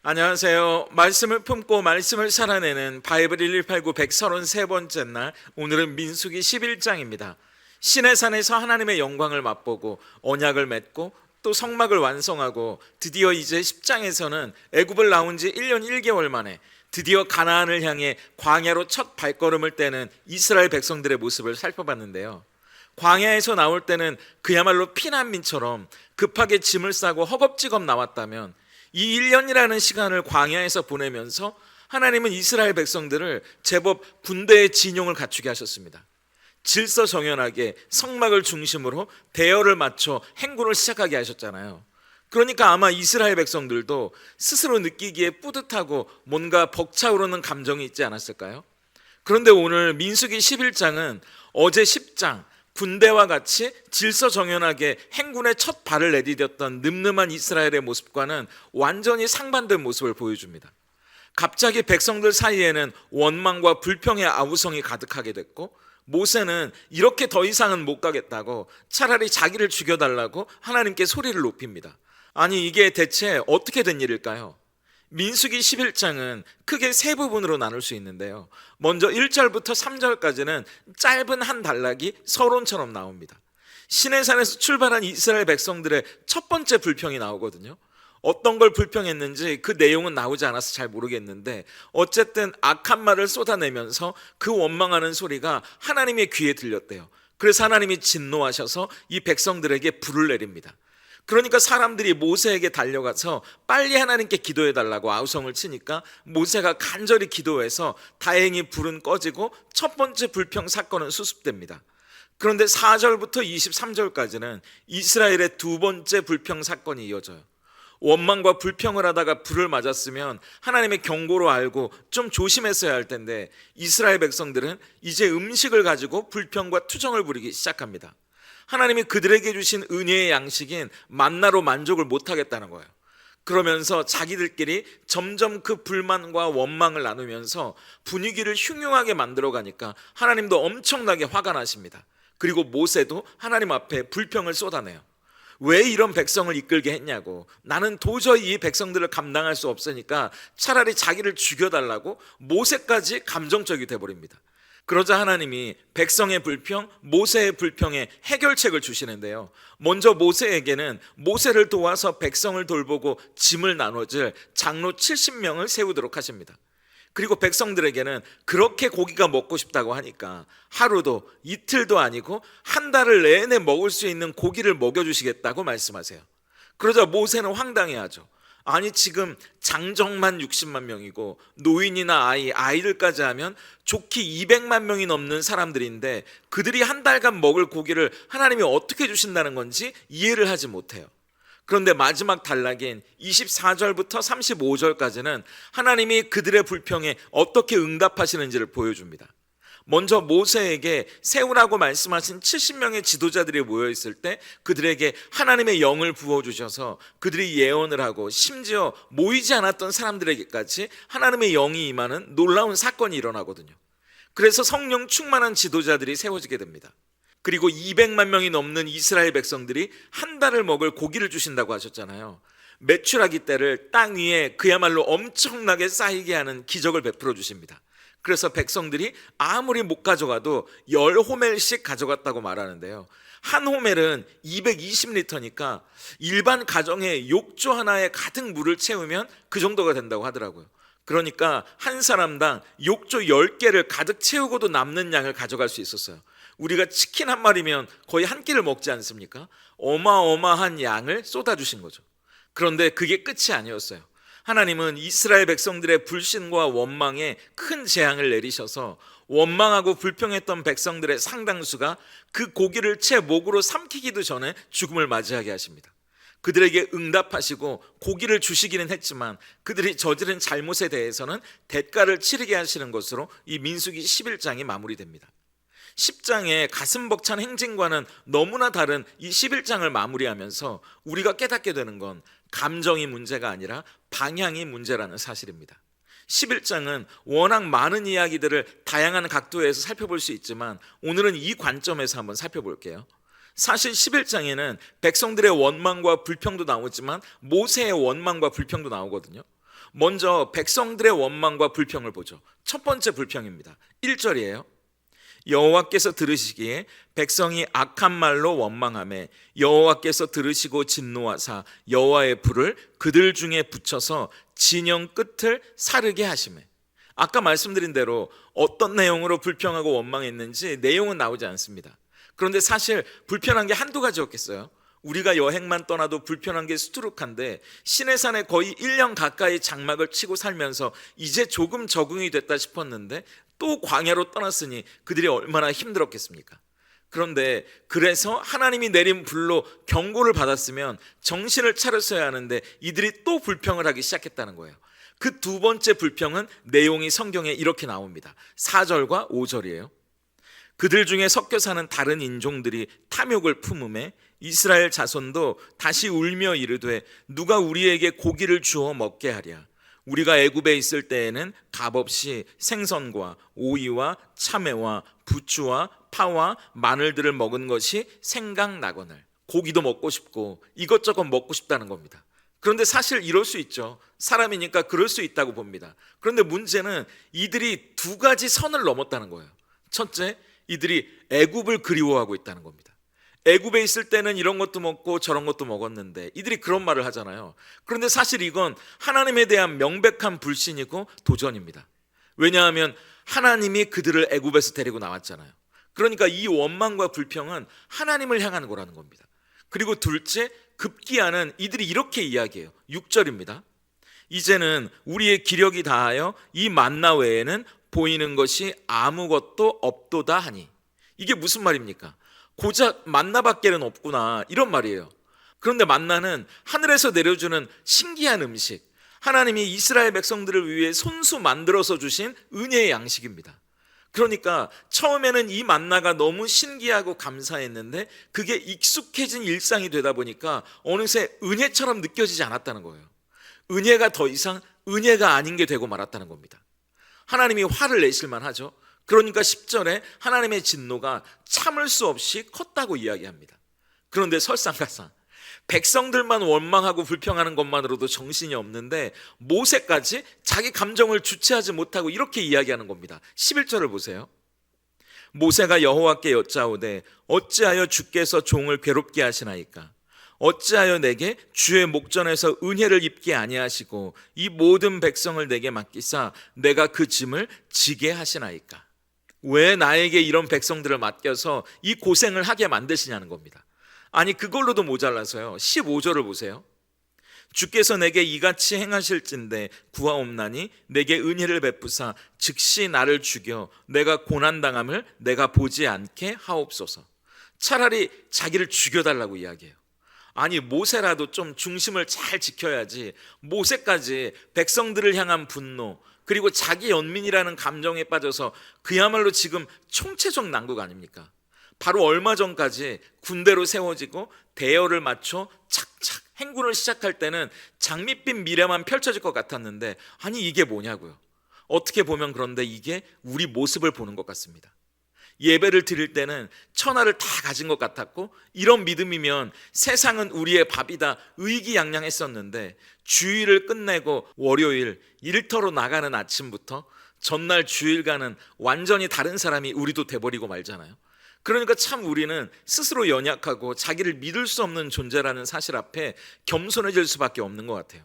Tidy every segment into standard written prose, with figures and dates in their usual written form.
안녕하세요. 말씀을 품고 말씀을 살아내는 바이블 1189 133번째 날, 오늘은 민수기 11장입니다. 시내산에서 하나님의 영광을 맛보고 언약을 맺고 또 성막을 완성하고 드디어 이제 10장에서는 애굽을 나온 지 1년 1개월 만에 드디어 가나안을 향해 광야로 첫 발걸음을 떼는 이스라엘 백성들의 모습을 살펴봤는데요. 광야에서 나올 때는 그야말로 피난민처럼 급하게 짐을 싸고 허겁지겁 나왔다면, 이 1년이라는 시간을 광야에서 보내면서 하나님은 이스라엘 백성들을 제법 군대의 진용을 갖추게 하셨습니다. 질서정연하게 성막을 중심으로 대열을 맞춰 행군을 시작하게 하셨잖아요. 그러니까 아마 이스라엘 백성들도 스스로 느끼기에 뿌듯하고 뭔가 벅차오르는 감정이 있지 않았을까요? 그런데 오늘 민수기 11장은 어제 10장 군대와 같이 질서정연하게 행군의 첫 발을 내디뎠던 늠름한 이스라엘의 모습과는 완전히 상반된 모습을 보여줍니다. 갑자기 백성들 사이에는 원망과 불평의 아우성이 가득하게 됐고, 모세는 이렇게 더 이상은 못 가겠다고 차라리 자기를 죽여달라고 하나님께 소리를 높입니다. 아니, 이게 대체 어떻게 된 일일까요? 민수기 11장은 크게 세 부분으로 나눌 수 있는데요. 먼저 1절부터 3절까지는 짧은 한 단락이 서론처럼 나옵니다. 시내산에서 출발한 이스라엘 백성들의 첫 번째 불평이 나오거든요. 어떤 걸 불평했는지 그 내용은 나오지 않아서 잘 모르겠는데, 어쨌든 악한 말을 쏟아내면서 그 원망하는 소리가 하나님의 귀에 들렸대요. 그래서 하나님이 진노하셔서 이 백성들에게 불을 내립니다. 그러니까 사람들이 모세에게 달려가서 빨리 하나님께 기도해달라고 아우성을 치니까 모세가 간절히 기도해서 다행히 불은 꺼지고 첫 번째 불평 사건은 수습됩니다. 그런데 4절부터 23절까지는 이스라엘의 두 번째 불평 사건이 이어져요. 원망과 불평을 하다가 불을 맞았으면 하나님의 경고로 알고 좀 조심했어야 할 텐데, 이스라엘 백성들은 이제 음식을 가지고 불평과 투정을 부리기 시작합니다. 하나님이 그들에게 주신 은혜의 양식인 만나로 만족을 못하겠다는 거예요. 그러면서 자기들끼리 점점 그 불만과 원망을 나누면서 분위기를 흉흉하게 만들어 가니까 하나님도 엄청나게 화가 나십니다. 그리고 모세도 하나님 앞에 불평을 쏟아내요. 왜 이런 백성을 이끌게 했냐고, 나는 도저히 이 백성들을 감당할 수 없으니까 차라리 자기를 죽여달라고 모세까지 감정적이 돼버립니다. 그러자 하나님이 백성의 불평, 모세의 불평에 해결책을 주시는데요. 먼저 모세에게는 모세를 도와서 백성을 돌보고 짐을 나눠줄 장로 70명을 세우도록 하십니다. 그리고 백성들에게는 그렇게 고기가 먹고 싶다고 하니까 하루도 이틀도 아니고 한 달을 내내 먹을 수 있는 고기를 먹여주시겠다고 말씀하세요. 그러자 모세는 황당해하죠. 아니, 지금 장정만 60만 명이고 노인이나 아이들까지 하면 좋기 200만 명이 넘는 사람들인데, 그들이 한 달간 먹을 고기를 하나님이 어떻게 주신다는 건지 이해를 하지 못해요. 그런데 마지막 단락인 24절부터 35절까지는 하나님이 그들의 불평에 어떻게 응답하시는지를 보여줍니다. 먼저 모세에게 세우라고 말씀하신 70명의 지도자들이 모여있을 때 그들에게 하나님의 영을 부어주셔서 그들이 예언을 하고, 심지어 모이지 않았던 사람들에게까지 하나님의 영이 임하는 놀라운 사건이 일어나거든요. 그래서 성령 충만한 지도자들이 세워지게 됩니다. 그리고 200만 명이 넘는 이스라엘 백성들이 한 달을 먹을 고기를 주신다고 하셨잖아요. 메추라기 떼를 땅 위에 그야말로 엄청나게 쌓이게 하는 기적을 베풀어 주십니다. 그래서 백성들이 아무리 못 가져가도 10호멜씩 가져갔다고 말하는데요. 한 호멜은 220리터니까 일반 가정의 욕조 하나에 가득 물을 채우면 그 정도가 된다고 하더라고요. 그러니까 한 사람당 욕조 10개를 가득 채우고도 남는 양을 가져갈 수 있었어요. 우리가 치킨 한 마리면 거의 한 끼를 먹지 않습니까? 어마어마한 양을 쏟아주신 거죠. 그런데 그게 끝이 아니었어요. 하나님은 이스라엘 백성들의 불신과 원망에 큰 재앙을 내리셔서 원망하고 불평했던 백성들의 상당수가 그 고기를 채 목으로 삼키기도 전에 죽음을 맞이하게 하십니다. 그들에게 응답하시고 고기를 주시기는 했지만 그들이 저지른 잘못에 대해서는 대가를 치르게 하시는 것으로 이 민수기 11장이 마무리됩니다. 10장의 가슴 벅찬 행진과는 너무나 다른 이 11장을 마무리하면서 우리가 깨닫게 되는 건 감정이 문제가 아니라 방향이 문제라는 사실입니다. 11장은 워낙 많은 이야기들을 다양한 각도에서 살펴볼 수 있지만 오늘은 이 관점에서 한번 살펴볼게요. 사실 11장에는 백성들의 원망과 불평도 나오지만 모세의 원망과 불평도 나오거든요. 먼저 백성들의 원망과 불평을 보죠. 첫 번째 불평입니다. 1절이에요. 여호와께서 들으시기에 백성이 악한 말로 원망하매 여호와께서 들으시고 진노하사 여호와의 불을 그들 중에 붙여서 진영 끝을 사르게 하시매. 아까 말씀드린 대로 어떤 내용으로 불평하고 원망했는지 내용은 나오지 않습니다. 그런데 사실 불편한 게 한두 가지였겠어요? 우리가 여행만 떠나도 불편한 게 수두룩한데 시내산에 거의 1년 가까이 장막을 치고 살면서 이제 조금 적응이 됐다 싶었는데 또 광야로 떠났으니 그들이 얼마나 힘들었겠습니까? 그런데 그래서 하나님이 내린 불로 경고를 받았으면 정신을 차렸어야 하는데 이들이 또 불평을 하기 시작했다는 거예요. 그 두 번째 불평은 내용이 성경에 이렇게 나옵니다. 4절과 5절이에요. 그들 중에 섞여 사는 다른 인종들이 탐욕을 품음에 이스라엘 자손도 다시 울며 이르되 누가 우리에게 고기를 주어 먹게 하랴. 우리가 애굽에 있을 때에는 값없이 생선과 오이와 참외와 부추와 파와 마늘들을 먹은 것이 생각나거늘. 고기도 먹고 싶고 이것저것 먹고 싶다는 겁니다. 그런데 사실 이럴 수 있죠. 사람이니까 그럴 수 있다고 봅니다. 그런데 문제는 이들이 두 가지 선을 넘었다는 거예요. 첫째, 이들이 애굽을 그리워하고 있다는 겁니다. 애굽에 있을 때는 이런 것도 먹고 저런 것도 먹었는데 이들이 그런 말을 하잖아요. 그런데 사실 이건 하나님에 대한 명백한 불신이고 도전입니다. 왜냐하면 하나님이 그들을 애굽에서 데리고 나왔잖아요. 그러니까 이 원망과 불평은 하나님을 향하는 거라는 겁니다. 그리고 둘째, 급기야는 이들이 이렇게 이야기해요. 6절입니다. 이제는 우리의 기력이 다하여 이 만나 외에는 보이는 것이 아무것도 없도다 하니. 이게 무슨 말입니까? 고작 만나밖에는 없구나, 이런 말이에요. 그런데 만나는 하늘에서 내려주는 신기한 음식, 하나님이 이스라엘 백성들을 위해 손수 만들어서 주신 은혜의 양식입니다. 그러니까 처음에는 이 만나가 너무 신기하고 감사했는데 그게 익숙해진 일상이 되다 보니까 어느새 은혜처럼 느껴지지 않았다는 거예요. 은혜가 더 이상 은혜가 아닌 게 되고 말았다는 겁니다. 하나님이 화를 내실만 하죠. 그러니까 10절에 하나님의 진노가 참을 수 없이 컸다고 이야기합니다. 그런데 설상가상 백성들만 원망하고 불평하는 것만으로도 정신이 없는데 모세까지 자기 감정을 주체하지 못하고 이렇게 이야기하는 겁니다. 11절을 보세요. 모세가 여호와께 여짜오되 어찌하여 주께서 종을 괴롭게 하시나이까? 어찌하여 내게 주의 목전에서 은혜를 입게 아니하시고 이 모든 백성을 내게 맡기사 내가 그 짐을 지게 하시나이까? 왜 나에게 이런 백성들을 맡겨서 이 고생을 하게 만드시냐는 겁니다. 아니 그걸로도 모자라서요. 15절을 보세요. 주께서 내게 이같이 행하실진대 구하옵나니 내게 은혜를 베푸사 즉시 나를 죽여 내가 고난당함을 내가 보지 않게 하옵소서. 차라리 자기를 죽여달라고 이야기해요. 아니 모세라도 좀 중심을 잘 지켜야지 모세까지 백성들을 향한 분노 그리고 자기 연민이라는 감정에 빠져서 그야말로 지금 총체적 난국 아닙니까? 바로 얼마 전까지 군대로 세워지고 대열을 맞춰 착착 행군을 시작할 때는 장밋빛 미래만 펼쳐질 것 같았는데 아니 이게 뭐냐고요. 어떻게 보면 그런데 이게 우리 모습을 보는 것 같습니다. 예배를 드릴 때는 천하를 다 가진 것 같았고 이런 믿음이면 세상은 우리의 밥이다 의기양양했었는데 주일을 끝내고 월요일 일터로 나가는 아침부터 전날 주일과는 완전히 다른 사람이 우리도 돼버리고 말잖아요. 그러니까 참 우리는 스스로 연약하고 자기를 믿을 수 없는 존재라는 사실 앞에 겸손해질 수밖에 없는 것 같아요.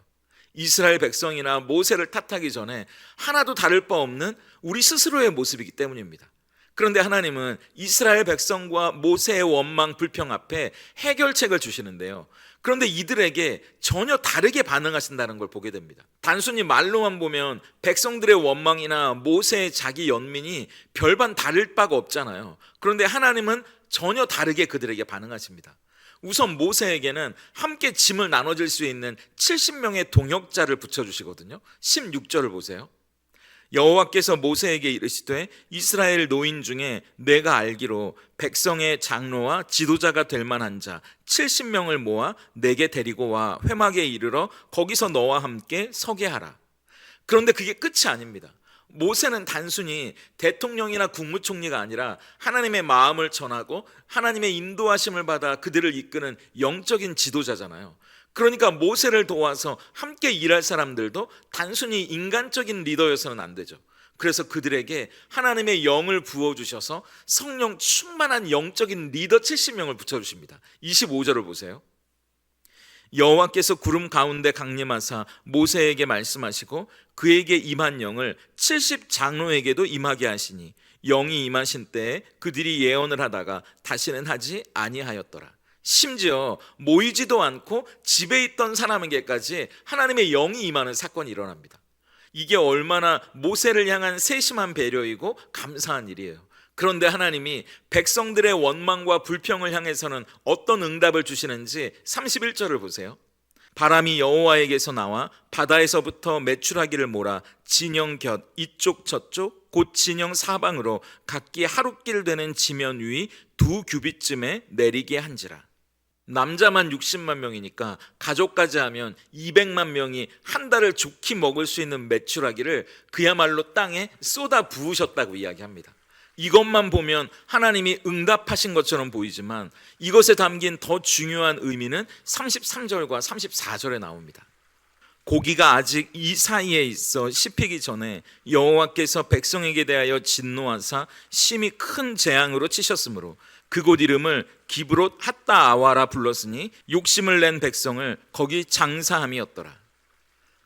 이스라엘 백성이나 모세를 탓하기 전에 하나도 다를 바 없는 우리 스스로의 모습이기 때문입니다. 그런데 하나님은 이스라엘 백성과 모세의 원망 불평 앞에 해결책을 주시는데요. 그런데 이들에게 전혀 다르게 반응하신다는 걸 보게 됩니다. 단순히 말로만 보면 백성들의 원망이나 모세의 자기 연민이 별반 다를 바가 없잖아요. 그런데 하나님은 전혀 다르게 그들에게 반응하십니다. 우선 모세에게는 함께 짐을 나눠질 수 있는 70명의 동역자를 붙여주시거든요. 16절을 보세요. 여호와께서 모세에게 이르시되 이스라엘 노인 중에 내가 알기로 백성의 장로와 지도자가 될 만한 자 70명을 모아 내게 데리고 와 회막에 이르러 거기서 너와 함께 서게 하라. 그런데 그게 끝이 아닙니다. 모세는 단순히 대통령이나 국무총리가 아니라 하나님의 마음을 전하고 하나님의 인도하심을 받아 그들을 이끄는 영적인 지도자잖아요. 그러니까 모세를 도와서 함께 일할 사람들도 단순히 인간적인 리더여서는 안 되죠. 그래서 그들에게 하나님의 영을 부어주셔서 성령 충만한 영적인 리더 70명을 붙여주십니다. 25절을 보세요. 여호와께서 구름 가운데 강림하사 모세에게 말씀하시고 그에게 임한 영을 70장로에게도 임하게 하시니 영이 임하신 때에 그들이 예언을 하다가 다시는 하지 아니하였더라. 심지어 모이지도 않고 집에 있던 사람에게까지 하나님의 영이 임하는 사건이 일어납니다. 이게 얼마나 모세를 향한 세심한 배려이고 감사한 일이에요. 그런데 하나님이 백성들의 원망과 불평을 향해서는 어떤 응답을 주시는지 31절을 보세요. 바람이 여호와에게서 나와 바다에서부터 메추라기를 몰아 진영 곁 이쪽 저쪽 곧 진영 사방으로 각기 하룻길 되는 지면 위 2규빗쯤에 내리게 한지라. 남자만 60만 명이니까 가족까지 하면 200만 명이 한 달을 좋게 먹을 수 있는 메추라기를 그야말로 땅에 쏟아 부으셨다고 이야기합니다. 이것만 보면 하나님이 응답하신 것처럼 보이지만 이것에 담긴 더 중요한 의미는 33절과 34절에 나옵니다. 고기가 아직 이 사이에 있어 씹히기 전에 여호와께서 백성에게 대하여 진노하사 심히 큰 재앙으로 치셨으므로 그곳 이름을 기브롯 핫다 아와라 불렀으니 욕심을 낸 백성을 거기 장사함이었더라.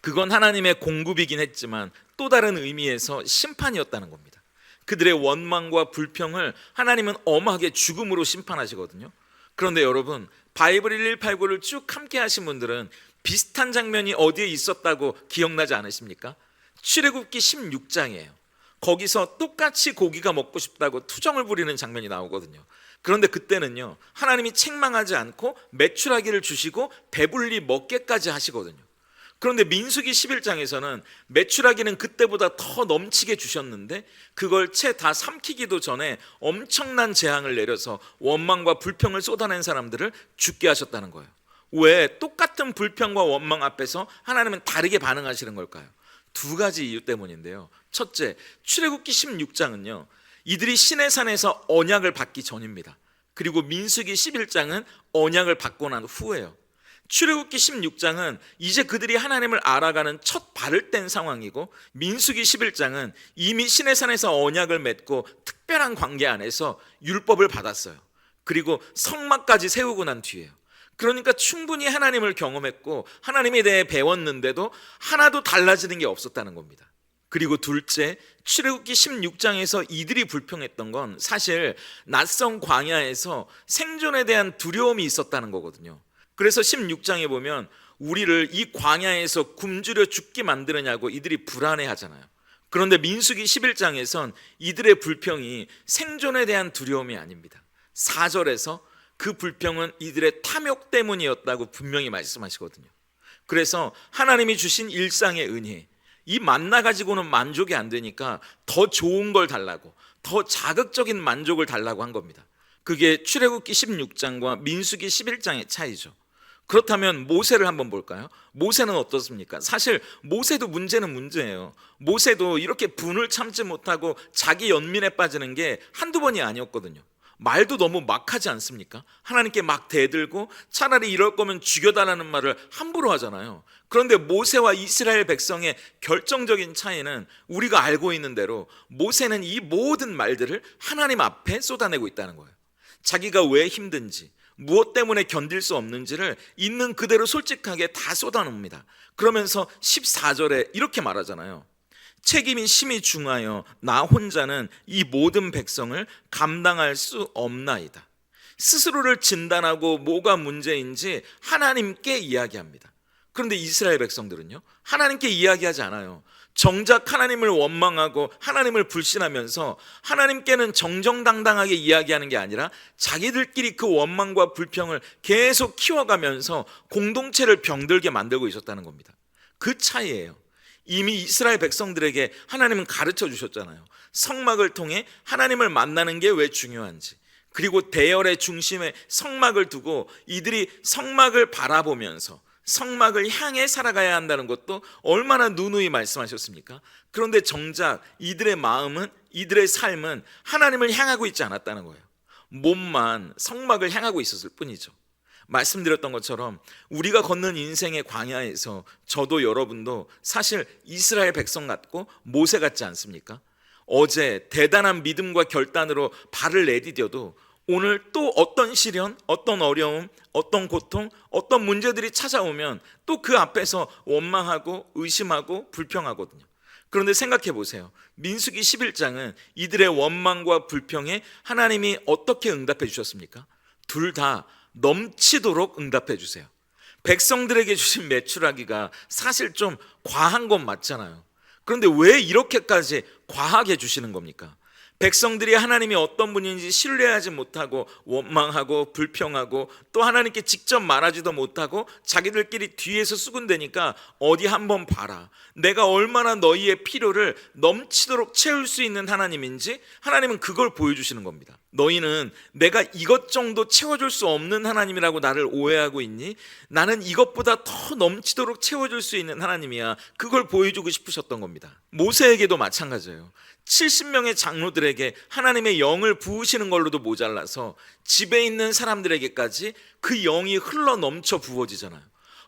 그건 하나님의 공급이긴 했지만 또 다른 의미에서 심판이었다는 겁니다. 그들의 원망과 불평을 하나님은 엄하게 죽음으로 심판하시거든요. 그런데 여러분, 바이블 1189를 쭉 함께 하신 분들은 비슷한 장면이 어디에 있었다고 기억나지 않으십니까? 출애굽기 16장이에요. 거기서 똑같이 고기가 먹고 싶다고 투정을 부리는 장면이 나오거든요. 그런데 그때는요, 하나님이 책망하지 않고 메추라기를 주시고 배불리 먹게까지 하시거든요. 그런데 민수기 11장에서는 메추라기는 그때보다 더 넘치게 주셨는데 그걸 채 다 삼키기도 전에 엄청난 재앙을 내려서 원망과 불평을 쏟아낸 사람들을 죽게 하셨다는 거예요. 왜 똑같은 불평과 원망 앞에서 하나님은 다르게 반응하시는 걸까요? 두 가지 이유 때문인데요. 첫째, 출애굽기 16장은요, 이들이 시내산에서 언약을 받기 전입니다. 그리고 민수기 11장은 언약을 받고 난 후예요. 출애굽기 16장은 이제 그들이 하나님을 알아가는 첫 발을 뗀 상황이고 민수기 11장은 이미 시내산에서 언약을 맺고 특별한 관계 안에서 율법을 받았어요. 그리고 성막까지 세우고 난 뒤에요. 그러니까 충분히 하나님을 경험했고 하나님에 대해 배웠는데도 하나도 달라지는 게 없었다는 겁니다. 그리고 둘째, 출애굽기 16장에서 이들이 불평했던 건 사실 낯선 광야에서 생존에 대한 두려움이 있었다는 거거든요. 그래서 16장에 보면 우리를 이 광야에서 굶주려 죽게 만드느냐고 이들이 불안해하잖아요. 그런데 민수기 11장에선 이들의 불평이 생존에 대한 두려움이 아닙니다. 4절에서 그 불평은 이들의 탐욕 때문이었다고 분명히 말씀하시거든요. 그래서 하나님이 주신 일상의 은혜, 이 만나 가지고는 만족이 안 되니까 더 좋은 걸 달라고, 더 자극적인 만족을 달라고 한 겁니다. 그게 출애굽기 16장과 민수기 11장의 차이죠. 그렇다면 모세를 한번 볼까요? 모세는 어떻습니까? 사실 모세도 문제는 문제예요. 모세도 이렇게 분을 참지 못하고 자기 연민에 빠지는 게 한두 번이 아니었거든요. 말도 너무 막하지 않습니까? 하나님께 막 대들고 차라리 이럴 거면 죽여달라는 말을 함부로 하잖아요. 그런데 모세와 이스라엘 백성의 결정적인 차이는 우리가 알고 있는 대로 모세는 이 모든 말들을 하나님 앞에 쏟아내고 있다는 거예요. 자기가 왜 힘든지, 무엇 때문에 견딜 수 없는지를 있는 그대로 솔직하게 다 쏟아놉니다. 그러면서 14절에 이렇게 말하잖아요. 책임이 심히 중하여 나 혼자는 이 모든 백성을 감당할 수 없나이다. 스스로를 진단하고 뭐가 문제인지 하나님께 이야기합니다. 그런데 이스라엘 백성들은요, 하나님께 이야기하지 않아요. 정작 하나님을 원망하고 하나님을 불신하면서 하나님께는 정정당당하게 이야기하는 게 아니라 자기들끼리 그 원망과 불평을 계속 키워가면서 공동체를 병들게 만들고 있었다는 겁니다. 그 차이예요. 이미 이스라엘 백성들에게 하나님은 가르쳐 주셨잖아요. 성막을 통해 하나님을 만나는 게 왜 중요한지, 그리고 대열의 중심에 성막을 두고 이들이 성막을 바라보면서 성막을 향해 살아가야 한다는 것도 얼마나 누누이 말씀하셨습니까? 그런데 정작 이들의 마음은, 이들의 삶은 하나님을 향하고 있지 않았다는 거예요. 몸만 성막을 향하고 있었을 뿐이죠. 말씀드렸던 것처럼 우리가 걷는 인생의 광야에서 저도 여러분도 사실 이스라엘 백성 같고 모세 같지 않습니까? 어제 대단한 믿음과 결단으로 발을 내디뎌도 오늘 또 어떤 시련, 어떤 어려움, 어떤 고통, 어떤 문제들이 찾아오면 또 그 앞에서 원망하고 의심하고 불평하거든요. 그런데 생각해 보세요. 민수기 11장은 이들의 원망과 불평에 하나님이 어떻게 응답해 주셨습니까? 둘 다 넘치도록 응답해 주세요. 백성들에게 주신 메추라기가 사실 좀 과한 건 맞잖아요. 그런데 왜 이렇게까지 과하게 주시는 겁니까? 백성들이 하나님이 어떤 분인지 신뢰하지 못하고 원망하고 불평하고 또 하나님께 직접 말하지도 못하고 자기들끼리 뒤에서 수군대니까 어디 한번 봐라, 내가 얼마나 너희의 필요를 넘치도록 채울 수 있는 하나님인지 하나님은 그걸 보여주시는 겁니다. 너희는 내가 이것 정도 채워줄 수 없는 하나님이라고 나를 오해하고 있니? 나는 이것보다 더 넘치도록 채워줄 수 있는 하나님이야. 그걸 보여주고 싶으셨던 겁니다. 모세에게도 마찬가지예요. 70명의 장로들에게 하나님의 영을 부으시는 걸로도 모자라서 집에 있는 사람들에게까지 그 영이 흘러 넘쳐 부어지잖아요.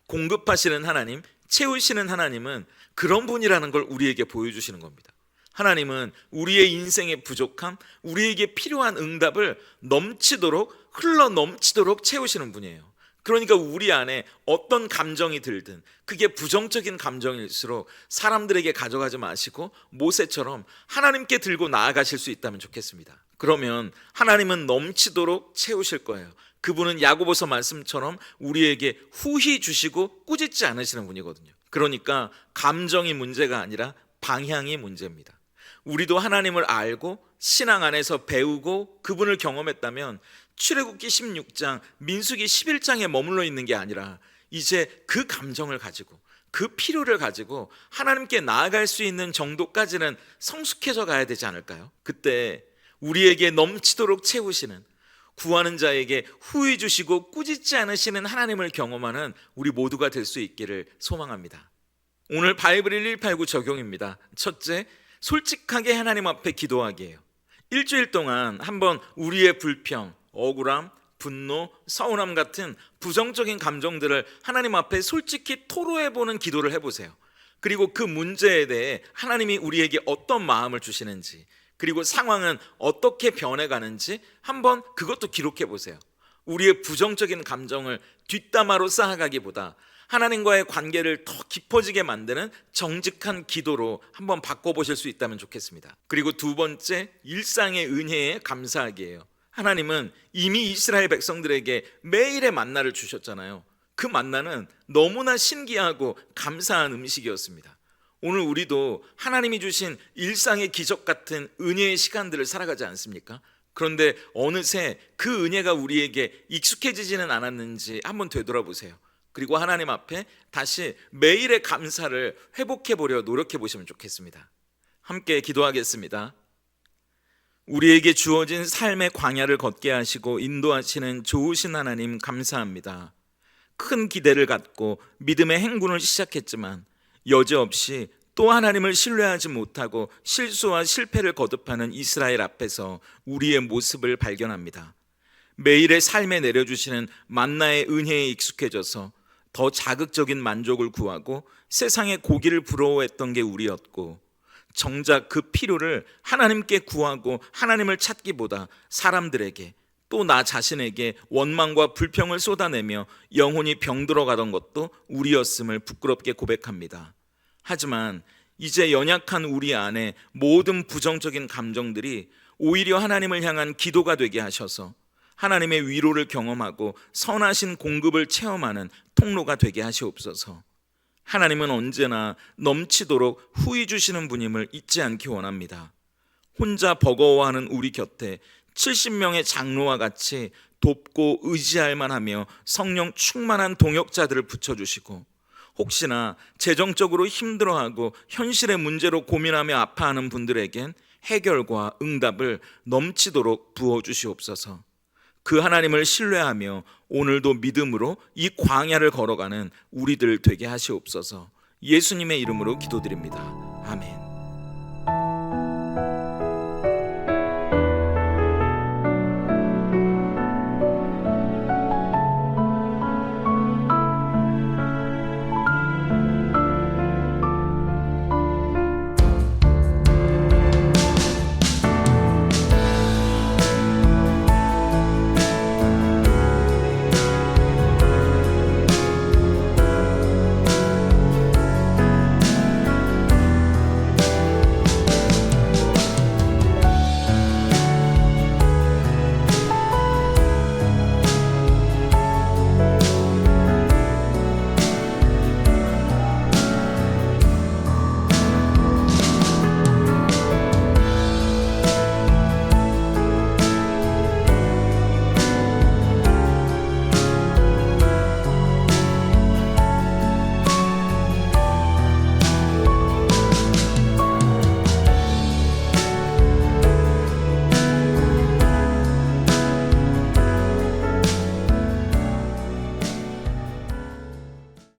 공급하시는 하나님, 채우시는 하나님은 그런 분이라는 걸 우리에게 보여주시는 겁니다. 하나님은 우리의 인생의 부족함, 우리에게 필요한 응답을 넘치도록 흘러 넘치도록 채우시는 분이에요. 그러니까 우리 안에 어떤 감정이 들든 그게 부정적인 감정일수록 사람들에게 가져가지 마시고 모세처럼 하나님께 들고 나아가실 수 있다면 좋겠습니다. 그러면 하나님은 넘치도록 채우실 거예요. 그분은 야고보서 말씀처럼 우리에게 후히 주시고 꾸짖지 않으시는 분이거든요. 그러니까 감정이 문제가 아니라 방향이 문제입니다. 우리도 하나님을 알고 신앙 안에서 배우고 그분을 경험했다면 출애굽기 16장, 민수기 11장에 머물러 있는 게 아니라 이제 그 감정을 가지고 그 필요를 가지고 하나님께 나아갈 수 있는 정도까지는 성숙해져 가야 되지 않을까요? 그때 우리에게 넘치도록 채우시는, 구하는 자에게 후히 주시고 꾸짖지 않으시는 하나님을 경험하는 우리 모두가 될 수 있기를 소망합니다. 오늘 바이블 1189 적용입니다. 첫째, 솔직하게 하나님 앞에 기도하기예요. 일주일 동안 한번 우리의 불평, 억울함, 분노, 서운함 같은 부정적인 감정들을 하나님 앞에 솔직히 토로해보는 기도를 해보세요. 그리고 그 문제에 대해 하나님이 우리에게 어떤 마음을 주시는지, 그리고 상황은 어떻게 변해가는지 한번 그것도 기록해보세요. 우리의 부정적인 감정을 뒷담화로 쌓아가기보다 하나님과의 관계를 더 깊어지게 만드는 정직한 기도로 한번 바꿔보실 수 있다면 좋겠습니다. 그리고 두 번째, 일상의 은혜에 감사하기예요. 하나님은 이미 이스라엘 백성들에게 매일의 만나를 주셨잖아요. 그 만나는 너무나 신기하고 감사한 음식이었습니다. 오늘 우리도 하나님이 주신 일상의 기적 같은 은혜의 시간들을 살아가지 않습니까? 그런데 어느새 그 은혜가 우리에게 익숙해지지는 않았는지 한번 되돌아보세요. 그리고 하나님 앞에 다시 매일의 감사를 회복해 보려 노력해 보시면 좋겠습니다. 함께 기도하겠습니다. 우리에게 주어진 삶의 광야를 걷게 하시고 인도하시는 좋으신 하나님 감사합니다. 큰 기대를 갖고 믿음의 행군을 시작했지만 여지없이 또 하나님을 신뢰하지 못하고 실수와 실패를 거듭하는 이스라엘 앞에서 우리의 모습을 발견합니다. 매일의 삶에 내려주시는 만나의 은혜에 익숙해져서 더 자극적인 만족을 구하고 세상의 고기를 부러워했던 게 우리였고, 정작 그 필요를 하나님께 구하고 하나님을 찾기보다 사람들에게 또 나 자신에게 원망과 불평을 쏟아내며 영혼이 병들어가던 것도 우리였음을 부끄럽게 고백합니다. 하지만 이제 연약한 우리 안에 모든 부정적인 감정들이 오히려 하나님을 향한 기도가 되게 하셔서 하나님의 위로를 경험하고 선하신 공급을 체험하는 통로가 되게 하시옵소서. 하나님은 언제나 넘치도록 후히 주시는 분임을 잊지 않기 원합니다. 혼자 버거워하는 우리 곁에 70명의 장로와 같이 돕고 의지할 만하며 성령 충만한 동역자들을 붙여주시고, 혹시나 재정적으로 힘들어하고 현실의 문제로 고민하며 아파하는 분들에겐 해결과 응답을 넘치도록 부어주시옵소서. 그 하나님을 신뢰하며 오늘도 믿음으로 이 광야를 걸어가는 우리들 되게 하시옵소서. 예수님의 이름으로 기도드립니다. 아멘.